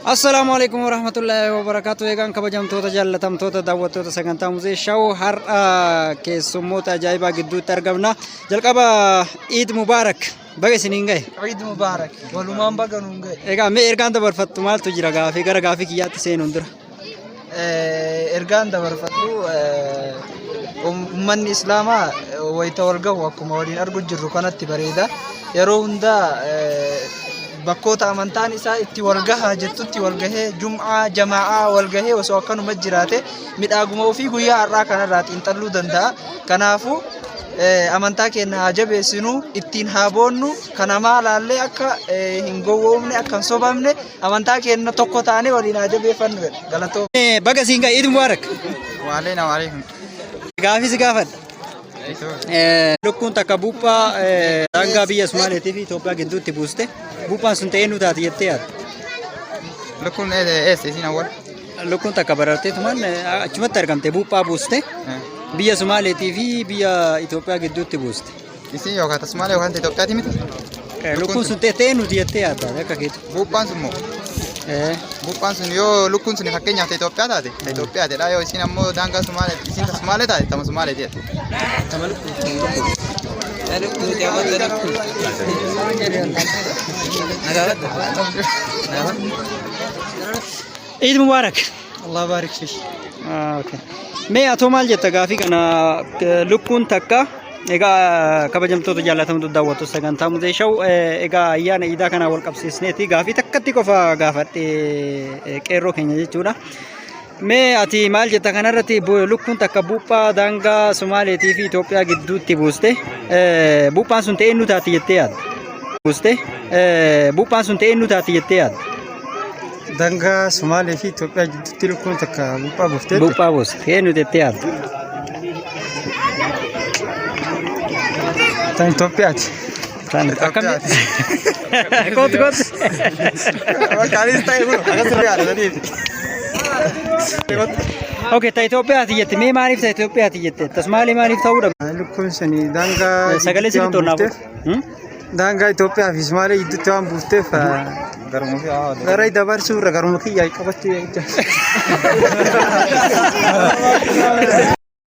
Assalamualaikum warahmatullahi wabarakatuh. Egaan kabajamtoota jaallatamtoota daawwattoota sagantaa Muzee Shawuu har'a keessummoota ajaa'ibaa gidduutti argamna. Jalqaba Eid Mubaarak baga isiniin gahe. Eid Mubaarak walumaan baga nuun gahe. Egaa mee ergaan dabarfattu maaltu jira gaafii gara gaafii kiyyaatti seenuun dura? Ergaan dabarfadhu ummanni Islaamaa wayita wal gahu akkuma waliin argu jirru kanatti bareeda. Yeroo hundaa bakkoota amantaan isaa itti wal gahaa jettutti wal gahee Jum'aa Jamaa'aa wal gahee osoo akkanuma jiraate midhaaguma ofii guyyaa har'aa kanarraa xiinxalluu danda'a. Kanaafuu amantaa keenya haa jabeessinu, ittiin haa boonnu, kana maalaallee akka hin gowwoomne akka hin sobamne amantaa keenya tokko taane waliin haa jabeeffannu galatoo. Baga siin gahe Eid Mubaarak. Waaleyna waaleykum. Gaafii si gaafadha. Lukkuun takka buuphaa daangaa biyya Somaaliitii fi Itoophiyaa gidduutti buuste. Buuphaan sun ta'ee nu taate jettee yaadda? Lukkuun eessa isin awwal? Lukkuun takka bararteetumaan achumatti argamte buuphaa buuste. Biyya Somaaliitii fi biyya Itoophiyaa gidduutti buuste. Isin yookaan Somaalee yookaan Itoophiyaati miti? Lukkuun sun ta'ee nuti jettee yaadda akka keetu. Buuphaan sun moo? Buuphaan sun yoo lukkuun sun fakkeenyaaf Itoophiyaa taate Itoophiyaatidha yoo isin ammoo daangaa Somaalee isin Somaalee taate tama Somaalee ta'e. Eid Mubarak. Allah barik fiik. Okay. Mee atoo maal jetta gaafii kana lukkuun takka egaa kabajamtoota jaallatamtoota daawwattoota sagantaa Muzee Shawuu egaa ayyaana iidaa kana wal qabsiisneeti gaafii takkatti qofa gaafadhe qeerroo keenya jechuudha. Mee ati maal jetta kanarratti lukkuun takka buuphaa daangaa Somaaliitii fi Itoophiyaa gidduutti buuste buuphaan sun ta'ee nu taate jettee yaadda? Buuste buuphaan sun ta'ee nu taate jettee yaadda? Daangaa Somaalee fi Itoophiyaa gidduutti lukkuun takka buuphaa buuftee? Buuphaa buuste ta'ee nu jettee yaadda? Tan Itoophiyaati. Tan akkamitti? Kooti kooti. Kaanis ta'e kun akkasuma yaadanii. Okay, ta Itoophiyaati jette. Mee maaliif ta Itoophiyaati jette? Tasmaalee maaliif ta'uu dha? Lukkuun suni daangaa sagalee sitti tolnaaf. Daangaa Itoophiyaa fi Somaalee gidduutti waan buufteef gara dabarsuu irra garuma kiyyaa qabachuu jecha.